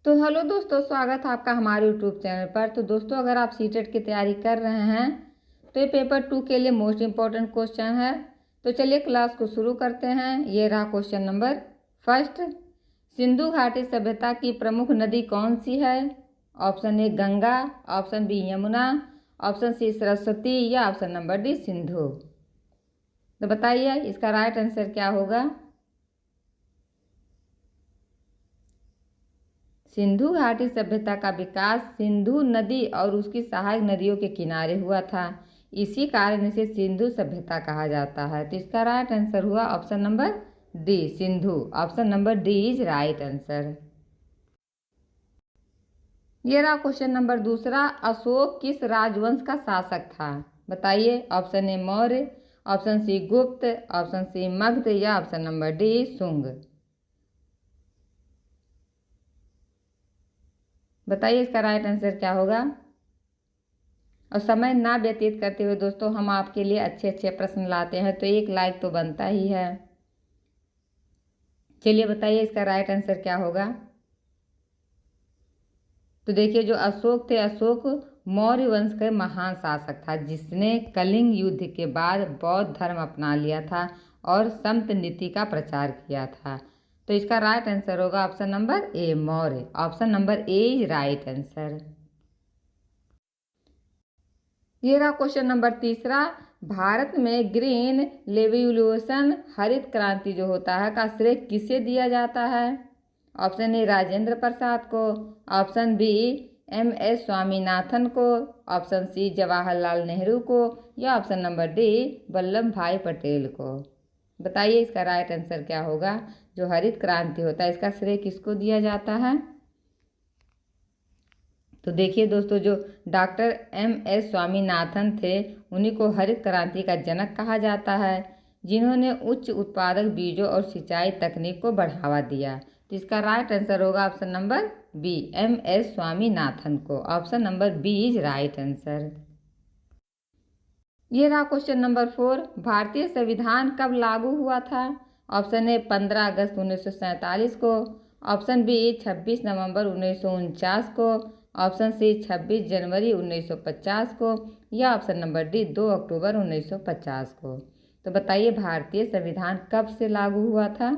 तो हेलो दोस्तों, स्वागत है आपका हमारे यूट्यूब चैनल पर। तो दोस्तों, अगर आप सीटेट की तैयारी कर रहे हैं तो ये पेपर 2 के लिए मोस्ट इम्पॉर्टेंट क्वेश्चन है। तो चलिए क्लास को शुरू करते हैं। ये रहा क्वेश्चन नंबर फर्स्ट। सिंधु घाटी सभ्यता की प्रमुख नदी कौन सी है? Option A Ganga, option B Yamuna, option C Saraswati या ऑप्शन नंबर डी सिंधु। तो बताइए इसका राइट आंसर क्या होगा। सिंधु घाटी सभ्यता का विकास सिंधु नदी और उसकी सहायक नदियों के किनारे हुआ था। इसी कारण इसे सिंधु सभ्यता कहा जाता है। तो इसका राइट आंसर हुआ option number D Sindhu. Option number D is right answer. ये रहा क्वेश्चन नंबर दूसरा। अशोक किस राजवंश का शासक था? बताइए। Option A Maurya, option C Gupta, option सी मगध या ऑप्शन नंबर डी शुंग। बताइए इसका राइट आंसर क्या होगा। और समय ना व्यतीत करते हुए दोस्तों, हम आपके लिए अच्छे अच्छे प्रश्न लाते हैं, तो एक लाइक तो बनता ही है। चलिए बताइए इसका राइट आंसर क्या होगा। तो देखिए, जो अशोक थे, अशोक मौर्य वंश के महान शासक था, जिसने कलिंग युद्ध के बाद बौद्ध धर्म अपना लिया था और समता नीति का प्रचार किया था। तो इसका राइट आंसर होगा option number A Maurya. Option number A is right answer. ये रहा क्वेश्चन नंबर तीसरा। भारत में ग्रीन रेवोल्यूशन, हरित क्रांति जो होता है, का श्रेय किसे दिया जाता है? ऑप्शन ए राजेंद्र प्रसाद को, ऑप्शन बी MS स्वामीनाथन को, ऑप्शन सी जवाहरलाल नेहरू को या ऑप्शन नंबर डी वल्लभ भाई पटेल को। बताइए इसका राइट आंसर क्या होगा। जो हरित क्रांति होता है, इसका श्रेय किसको दिया जाता है? तो देखिए दोस्तों, जो डॉक्टर MS स्वामीनाथन थे, उन्हीं को हरित क्रांति का जनक कहा जाता है, जिन्होंने उच्च उत्पादक बीजों और सिंचाई तकनीक को बढ़ावा दिया। तो इसका राइट आंसर होगा option number B MS Swaminathan को। Option number B is right answer. ये रहा क्वेश्चन नंबर 4। भारतीय संविधान कब लागू हुआ था? ऑप्शन ए 15 अगस्त 1947 को, ऑप्शन बी 26 नवंबर 1949 को, ऑप्शन सी 26 जनवरी 1950 को या ऑप्शन नंबर डी 2 अक्टूबर 1950 को। तो बताइए भारतीय संविधान कब से लागू हुआ था?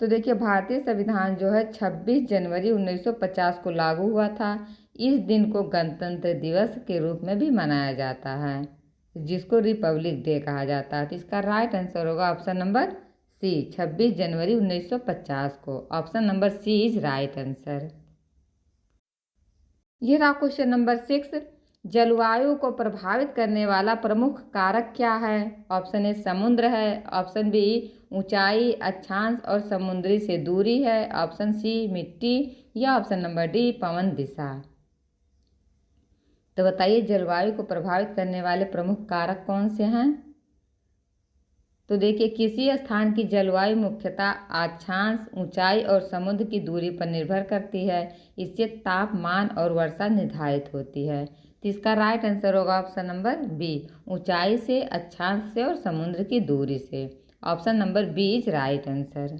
तो देखिए, भारतीय संविधान जो है 26 जनवरी 1950 को लागू हुआ था। इस दिन को गणतंत्र दिवस के रूप में भी मनाया जाता है, जिसको रिपब्लिक डे कहा जाता है। तो इसका राइट आंसर होगा ऑप्शन नंबर सी 26 जनवरी 1950 को। Option number C is right answer. ये रहा क्वेश्चन नंबर 6। जलवायु को प्रभावित करने वाला प्रमुख कारक क्या है? ऑप्शन ए समुद्र है, ऑप्शन बी ऊंचाई, अक्षांश और समुद्री से दूरी है, ऑप्शन सी मिट्टी या ऑप्शन नंबर डी पवन दिशा। तो बताइए जलवायु को प्रभावित करने वाले प्रमुख कारक कौन से हैं? तो देखिए, किसी स्थान की जलवायु मुख्यतः अक्षांश, ऊंचाई और समुद्र की दूरी पर निर्भर करती है। इससे तापमान और वर्षा निर्धारित होती है। तो इसका राइट आंसर होगा ऑप्शन नंबर बी ऊंचाई से, अक्षांश से और समुद्र की दूरी से। Option number B is right answer.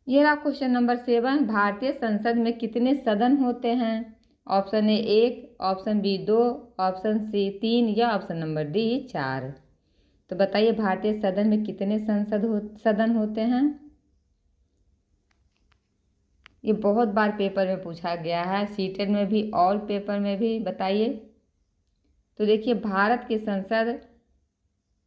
ये रहा क्वेश्चन नंबर 7। भारतीय संसद में कितने सदन होते हैं? Option A 1, option B 2, option C 3 या ऑप्शन नंबर डी 4। तो बताइए भारतीय सदन में कितने सदन होते हैं? ये बहुत बार पेपर में पूछा गया है, सीटेट में भी और पेपर में भी। बताइए। तो देखिए, भारत की संसद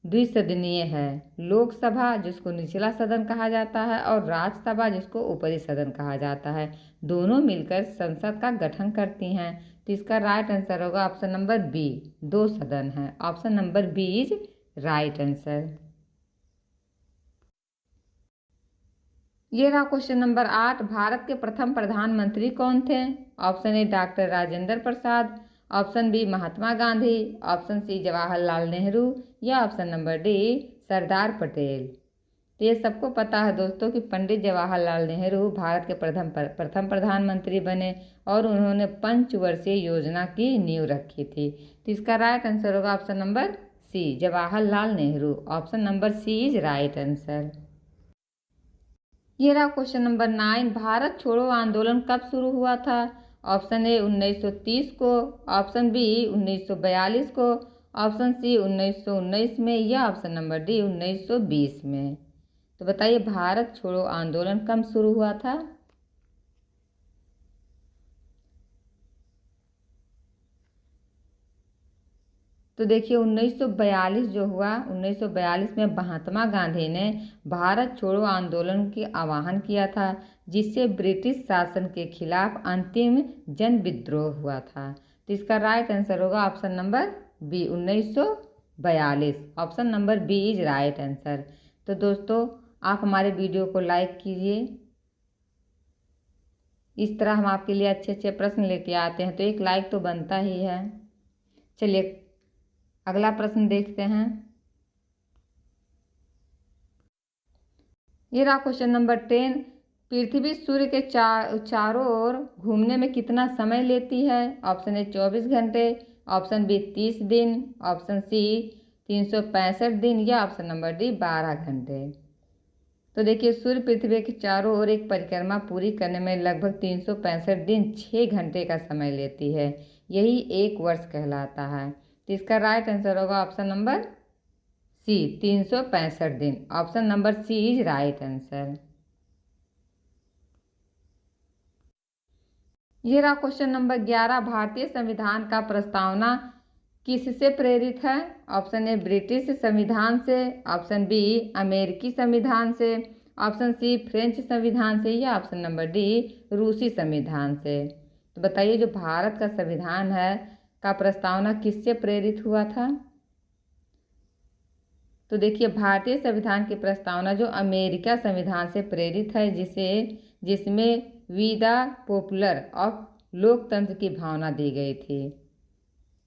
द्विसदनीय है। लोकसभा जिसको निचला सदन कहा जाता है और राज्यसभा जिसको ऊपरी सदन कहा जाता है, दोनों मिलकर संसद का गठन करती हैं। तो इसका राइट आंसर होगा ऑप्शन नंबर बी 2 सदन है। Option number B is right answer. ये रहा क्वेश्चन नंबर 8। भारत के प्रथम प्रधानमंत्री कौन थे? Option A doctor Rajendra Prasad, option B Mahatma Gandhi, option C Jawaharlal Nehru या option number D Sardar Patel. तो ये सबको पता है दोस्तों कि पंडित जवाहरलाल नेहरू भारत के प्रथम प्रधानमंत्री बने और उन्होंने पंचवर्षीय योजना की नींव रखी थी। तो इसका राइट आंसर होगा option number C Jawaharlal Nehru. Option number C is right answer. ये रहा क्वेश्चन नंबर 9, भारत छोड़ो आंदोलन कब शुरू हुआ था? ऑप्शन ए 1930 को, ऑप्शन बी 1942 को, ऑप्शन सी 1919 में या ऑप्शन नंबर डी 1920 में। तो बताइए भारत छोड़ो आंदोलन कब शुरू हुआ था? तो देखिए 1942 जो हुआ, 1942 में महात्मा गांधी ने भारत छोड़ो आंदोलन की आह्वान किया था, जिससे ब्रिटिश शासन के खिलाफ अंतिम जन विद्रोह हुआ था। तो इसका राइट आंसर होगा option number B 1942। Option number B is right answer. तो दोस्तों आप हमारे वीडियो को लाइक कीजिए। इस तरह हम आपके लिए अच्छे अच्छे प्रश्न लेके आते हैं, तो एक लाइक तो बनता ही है। चलिए अगला प्रश्न देखते हैं। ये रहा क्वेश्चन नंबर 10, पृथ्वी सूर्य के चारों ओर घूमने में कितना समय लेती है? ऑप्शन ए 24 घंटे, ऑप्शन बी 30 दिन, ऑप्शन सी 365 दिन या ऑप्शन नंबर डी 12 घंटे। तो देखिए सूर्य पृथ्वी के चारों ओर एक परिक्रमा पूरी करने में लगभग 365 दिन 6 घंटे का समय लेती है। यही एक वर्ष कहलाता है। तो इसका राइट आंसर होगा ऑप्शन नंबर सी 365 दिन। Option number C is right answer. ये रहा क्वेश्चन नंबर 11, भारतीय संविधान का प्रस्तावना किससे प्रेरित है? ऑप्शन ए ब्रिटिश संविधान से, ऑप्शन बी अमेरिकी संविधान से, ऑप्शन सी फ्रेंच संविधान से या ऑप्शन नंबर डी रूसी संविधान से। तो बताइए जो भारत का संविधान है का प्रस्तावना किससे प्रेरित हुआ था? तो देखिए भारतीय संविधान की प्रस्तावना जो अमेरिका संविधान से प्रेरित है, जिसमें वी द पॉपुलर ऑफ लोकतंत्र की भावना दी गई थी।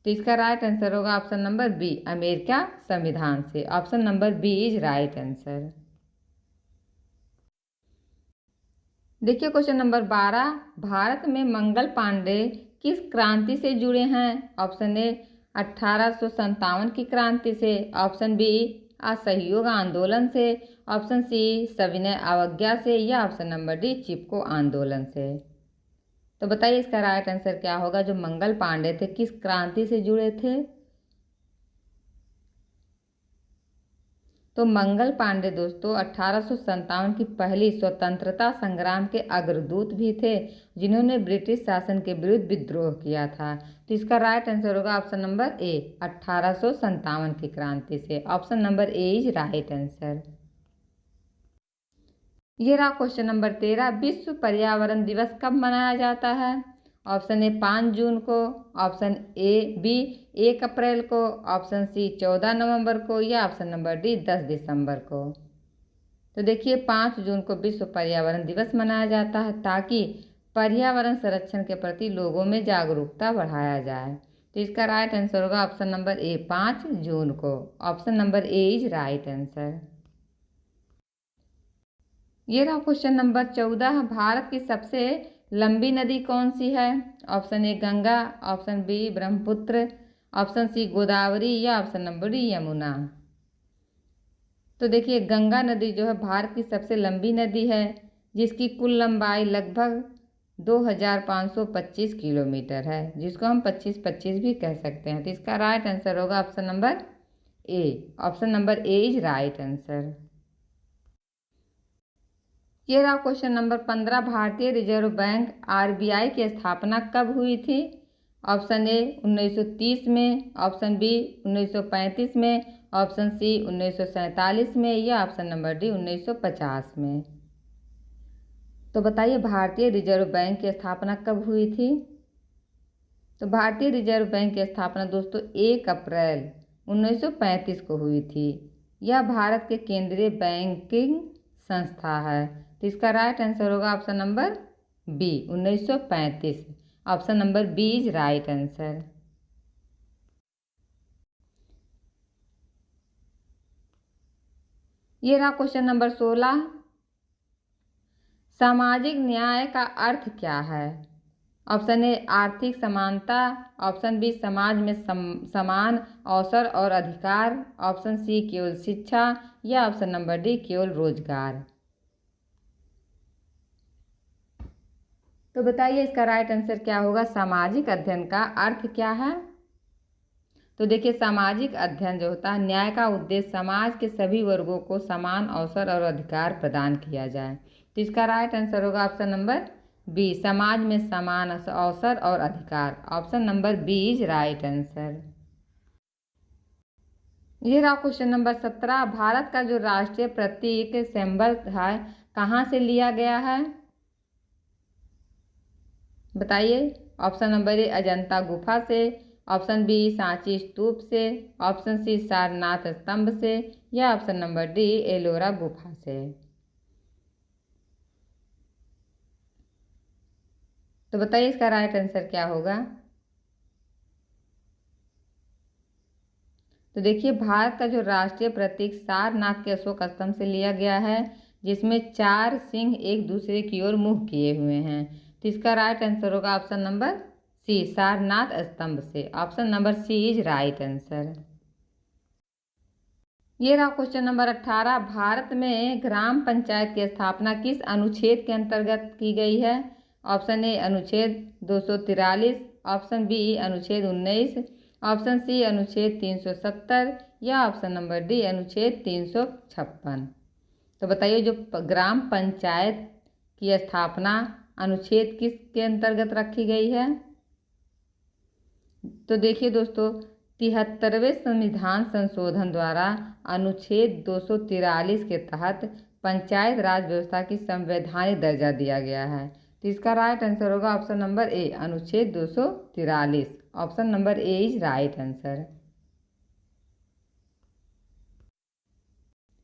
तो इसका राइट आंसर होगा ऑप्शन नंबर बी अमेरिका संविधान से। Option number B is right answer. देखिए क्वेश्चन नंबर 12, भारत में मंगल पांडे किस क्रांति से जुड़े हैं? ऑप्शन ए 1857 की क्रांति से, ऑप्शन बी असहयोग आंदोलन से, ऑप्शन सी सविनय अवज्ञा से या ऑप्शन नंबर डी चिपको आंदोलन से। तो बताइए इसका राइट आंसर क्या होगा? जो मंगल पांडे थे किस क्रांति से जुड़े थे? तो मंगल पांडे दोस्तों 1857 की पहली स्वतंत्रता संग्राम के अग्रदूत भी थे, जिन्होंने ब्रिटिश शासन के विरुद्ध विद्रोह किया था। तो इसका राइट आंसर होगा ऑप्शन नंबर ए 1857 की क्रांति से। Option number A is right answer. ये रहा क्वेश्चन नंबर 13, विश्व पर्यावरण दिवस कब मनाया जाता है? ऑप्शन ए 5 जून को, ऑप्शन बी 1 अप्रैल को, ऑप्शन सी 14 नवंबर को या ऑप्शन नंबर डी 10 दिसंबर को। तो देखिए 5 जून को विश्व पर्यावरण दिवस मनाया जाता है, ताकि पर्यावरण संरक्षण के प्रति लोगों में जागरूकता बढ़ाया जाए। तो इसका राइट आंसर होगा ऑप्शन नंबर ए 5 जून को। Option number A is right answer. ये रहा क्वेश्चन नंबर 14, भारत की सबसे लंबी नदी कौन सी है? Option A Ganga, option B Brahmaputra, option C Godavari या ऑप्शन नंबर डी यमुना। तो देखिए गंगा नदी जो है भारत की सबसे लंबी नदी है, जिसकी कुल लंबाई लगभग 2525 किलोमीटर है, जिसको हम 25-25 भी कह सकते हैं। तो इसका राइट आंसर होगा option number A. Option number A is right answer. ये रहा क्वेश्चन नंबर 15, भारतीय रिजर्व बैंक आरबीआई की स्थापना कब हुई थी? ऑप्शन ए 1930 में, ऑप्शन बी 1935 में, ऑप्शन सी 1947 में या ऑप्शन नंबर डी 1950 में। तो बताइए भारतीय रिजर्व बैंक की स्थापना कब हुई थी? तो भारतीय रिजर्व बैंक की स्थापना दोस्तों 1 अप्रैल 1935 को हुई थी। यह भारत के केंद्रीय बैंकिंग संस्था है। तो इसका राइट आंसर होगा option number B 1935। Option number B is right answer. ये रहा क्वेश्चन नंबर 16, सामाजिक न्याय का अर्थ क्या है? ऑप्शन ए आर्थिक समानता, ऑप्शन बी समाज में समान अवसर और अधिकार, ऑप्शन सी केवल शिक्षा या ऑप्शन नंबर डी केवल रोजगार। तो बताइए इसका राइट आंसर क्या होगा। सामाजिक अध्ययन का अर्थ क्या है। तो देखिए सामाजिक अध्ययन जो होता है, न्याय का उद्देश्य समाज के सभी वर्गों को समान अवसर और अधिकार प्रदान किया जाए। तो इसका राइट आंसर होगा ऑप्शन नंबर बी, समाज में समान अवसर और अधिकार। Option number B is right answer. ये रहा क्वेश्चन नंबर 17। भारत का जो राष्ट्रीय प्रतीक सिंबल है कहाँ से लिया गया है, बताइए। ऑप्शन नंबर ए अजंता गुफा से, ऑप्शन बी सांची स्तूप से, ऑप्शन सी सारनाथ स्तंभ से, या ऑप्शन नंबर डी एलोरा गुफा से। तो बताइए इसका राइट आंसर क्या होगा। तो देखिए भारत का जो राष्ट्रीय प्रतीक सारनाथ के अशोक स्तंभ से लिया गया है, जिसमें 4 सिंह एक दूसरे की ओर मुंह किए हुए हैं। तो इसका राइट आंसर होगा ऑप्शन नंबर सी, सारनाथ स्तंभ से। Option number C is right answer. ये रहा क्वेश्चन नंबर 18। भारत में ग्राम पंचायत की स्थापना किस अनुच्छेद के अंतर्गत की गई है। ऑप्शन ए अनुच्छेद 243, ऑप्शन बी अनुच्छेद 19, ऑप्शन सी अनुच्छेद 370, या ऑप्शन नंबर डी अनुच्छेद 356। तो बताइए जो ग्राम पंचायत की स्थापना अनुच्छेद किसके अंतर्गत रखी गई है। तो देखिए दोस्तों 73वें संविधान संशोधन द्वारा अनुच्छेद 243 के तहत पंचायत राज व्यवस्था की संवैधानिक दर्जा दिया गया है। तो इसका राइट आंसर होगा ऑप्शन नंबर ए अनुच्छेद 243। Option number A is right answer.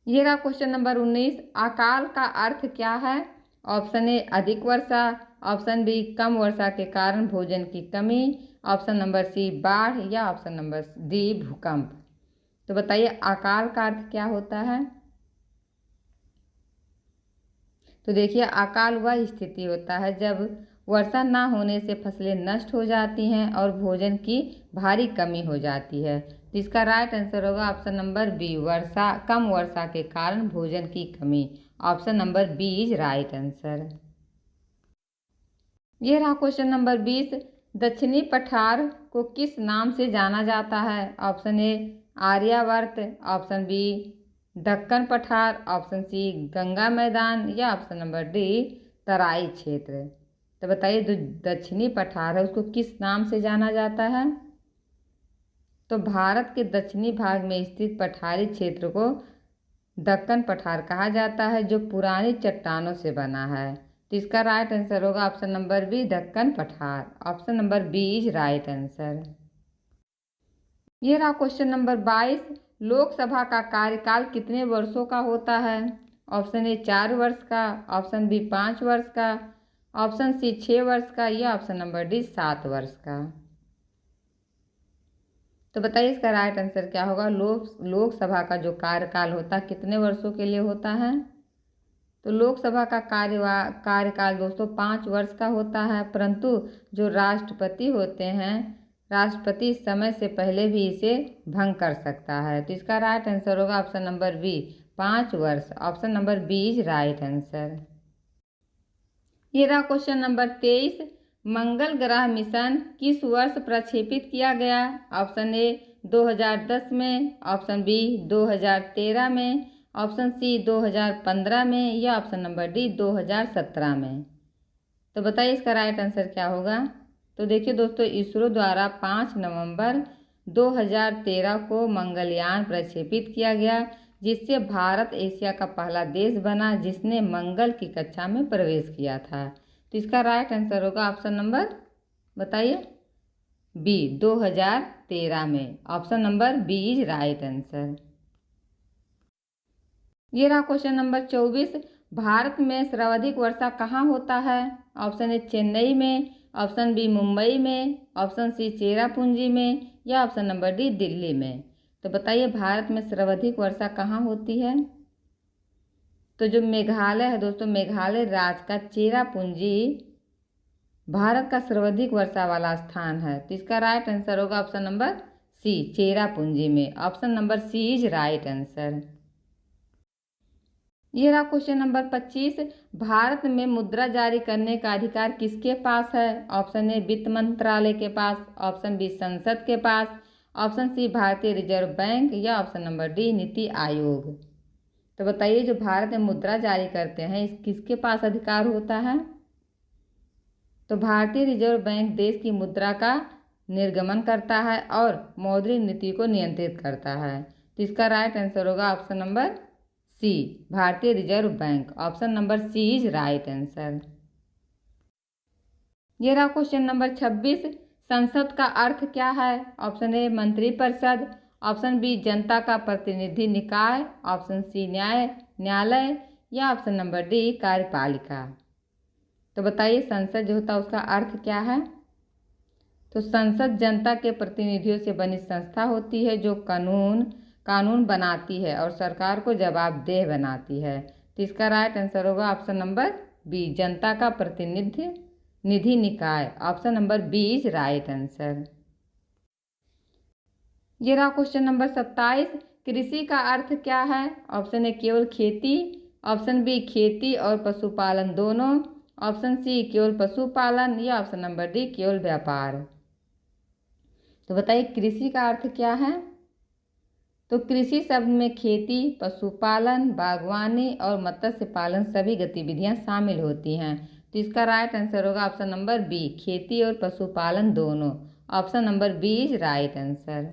ये रहा क्वेश्चन नंबर 19। अकाल का अर्थ क्या है। ऑप्शन ए अधिक वर्षा, ऑप्शन बी कम वर्षा के कारण भोजन की कमी, ऑप्शन नंबर सी बाढ़, या ऑप्शन नंबर डी भूकंप। तो बताइए अकाल का अर्थ क्या होता है। तो देखिए अकाल वह स्थिति होता है जब वर्षा न होने से फसलें नष्ट हो जाती हैं और भोजन की भारी कमी हो जाती है। तो इसका राइट आंसर होगा ऑप्शन नंबर बी, वर्षा कम वर्षा के कारण भोजन की कमी। Option number B is right answer. ये रहा क्वेश्चन नंबर 20। दक्षिणी पठार को किस नाम से जाना जाता है। Option A Aryavarta, option B Deccan पठार, ऑप्शन सी गंगा मैदान, या ऑप्शन नंबर डी तराई क्षेत्र। तो बताइए जो दक्षिणी पठार है उसको किस नाम से जाना जाता है। तो भारत के दक्षिणी भाग में स्थित पठारी क्षेत्र को दक्कन पठार कहा जाता है, जो पुरानी चट्टानों से बना है। तो इसका राइट आंसर होगा ऑप्शन नंबर बी दक्कन पठार। Option number B is right answer. ये रहा क्वेश्चन नंबर 22। लोकसभा का कार्यकाल कितने वर्षों का होता है। ऑप्शन ए 4 वर्ष का, ऑप्शन बी 5 वर्ष का, ऑप्शन सी 6 वर्ष का, या ऑप्शन नंबर डी 7 वर्ष का। तो बताइए इसका राइट आंसर क्या होगा। लोकसभा का जो कार्यकाल होता है कितने वर्षों के लिए होता है। तो लोकसभा का कार्यकाल दोस्तों 5 वर्ष का होता है, परंतु जो राष्ट्रपति होते हैं, राष्ट्रपति समय से पहले भी इसे भंग कर सकता है। तो इसका राइट आंसर होगा ऑप्शन नंबर बी 5 वर्ष। Option number B is right answer. ये रहा क्वेश्चन नंबर 23। मंगल ग्रह मिशन किस वर्ष प्रक्षेपित किया गया। ऑप्शन ए 2010 में, ऑप्शन बी 2013 में, ऑप्शन सी 2015 में, या ऑप्शन नंबर डी 2017 में। तो बताइए इसका राइट आंसर क्या होगा। तो देखिए दोस्तों इसरो द्वारा 5 नवंबर 2013 को मंगलयान प्रक्षेपित किया गया, जिससे भारत एशिया का पहला देश बना जिसने मंगल की कक्षा में प्रवेश किया था। तो इसका राइट आंसर होगा ऑप्शन नंबर बताइए बी 2013 में। Option number B is right answer. ये रहा क्वेश्चन नंबर 24। भारत में सर्वाधिक वर्षा कहाँ होता है। ऑप्शन ए चेन्नई में, ऑप्शन बी मुंबई में, ऑप्शन सी चेरापूंजी में, या ऑप्शन नंबर डी दिल्ली में। तो बताइए भारत में सर्वाधिक वर्षा कहाँ होती है। तो जो मेघालय है दोस्तों, मेघालय राज्य का चेरापूंजी भारत का सर्वाधिक वर्षा वाला स्थान है। तो इसका राइट आंसर होगा ऑप्शन नंबर सी चेरापूंजी में। Option number C is right answer. ये रहा क्वेश्चन नंबर 25। भारत में मुद्रा जारी करने का अधिकार किसके पास है? ऑप्शन ए वित्त मंत्रालय के पास, ऑप्शन बी संसद के पास, ऑप्शन सी भारतीय रिजर्व बैंक या option number D NITI Aayog. तो बताइए जो भारत में मुद्रा जारी करते हैं किसके पास अधिकार होता है? तो भारतीय रिजर्व बैंक देश की मुद्रा का निर्गमन करता है और मौद्रिक नीति को नियंत्रित करता है। तो इसका राइट आंसर होगा ऑप्शन नंबर सी, भारतीय reserve bank. Option number C is right answer. ये रहा क्वेश्चन नंबर 26। संसद का अर्थ क्या है? ऑप्शन ए मंत्रिपरिषद, ऑप्शन बी जनता का प्रतिनिधि निकाय, ऑप्शन सी न्यायालय या ऑप्शन नंबर डी कार्यपालिका। तो बताइए संसद जो होता है उसका अर्थ क्या है? तो संसद जनता के प्रतिनिधियों से बनी संस्था होती है जो कानून बनाती है और सरकार को जवाबदेह बनाती है। तो इसका राइट आंसर होगा ऑप्शन नंबर बी, जनता का प्रतिनिधि निकाय। Option number B is right answer. ये रहा क्वेश्चन नंबर 27। कृषि का अर्थ क्या है? ऑप्शन ए केवल खेती, ऑप्शन बी खेती और पशुपालन दोनों, ऑप्शन सी केवल पशुपालन या ऑप्शन नंबर डी केवल व्यापार। तो बताइए कृषि का अर्थ क्या है? तो कृषि शब्द में खेती, पशुपालन, बागवानी और मत्स्य पालन सभी गतिविधियां शामिल होती हैं। तो इसका राइट आंसर होगा ऑप्शन नंबर बी, खेती और पशुपालन दोनों। Option number B is right answer.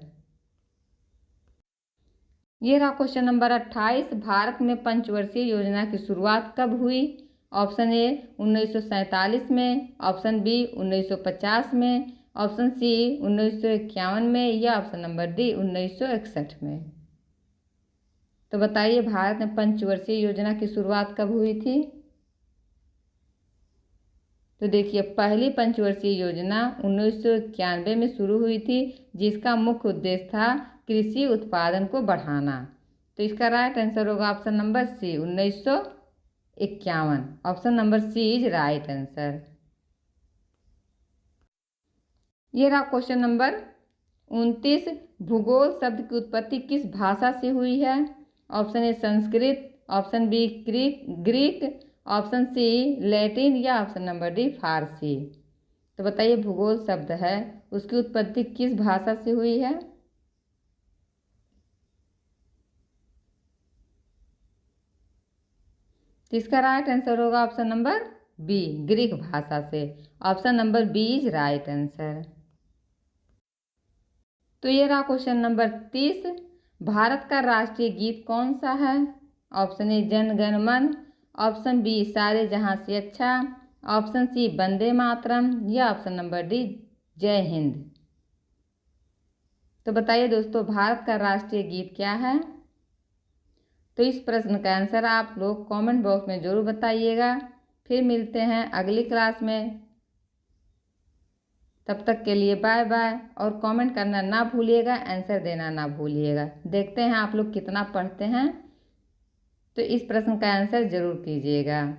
ये रहा क्वेश्चन नंबर 28। भारत में पंचवर्षीय योजना की शुरुआत कब हुई? ऑप्शन ए 1947 में, ऑप्शन बी 1950 में, ऑप्शन सी 1951 में या ऑप्शन नंबर डी 1961 में। तो बताइए भारत में पंचवर्षीय योजना की शुरुआत कब हुई थी? तो देखिए पहली पंचवर्षीय योजना 1991 में शुरू हुई थी जिसका मुख्य उद्देश्य था कृषि उत्पादन को बढ़ाना। तो इसका राइट आंसर होगा option number C 1951। Option number C is right answer. ये रहा क्वेश्चन नंबर 29। भूगोल शब्द की उत्पत्ति किस भाषा से हुई है? Option A Sanskrit, option B Greek, option C Latin या ऑप्शन नंबर डी फारसी। तो बताइए भूगोल शब्द है उसकी उत्पत्ति किस भाषा से हुई है? तो इसका राइट आंसर होगा ऑप्शन नंबर बी, ग्रीक भाषा से। Option number B is right answer. तो ये रहा क्वेश्चन नंबर 30। भारत का राष्ट्रीय गीत कौन सा है? ऑप्शन ए जन गण मन, ऑप्शन बी सारे जहां से अच्छा, ऑप्शन सी वंदे मातरम या ऑप्शन नंबर डी जय हिंद। तो बताइए दोस्तों भारत का राष्ट्रीय गीत क्या है? तो इस प्रश्न का आंसर आप लोग कमेंट बॉक्स में जरूर बताइएगा। फिर मिलते हैं अगली क्लास में, तब तक के लिए बाय बाय। और कमेंट करना ना भूलिएगा, आंसर देना ना भूलिएगा। देखते हैं आप लोग कितना पढ़ते हैं, तो इस प्रश्न का आंसर जरूर कीजिएगा।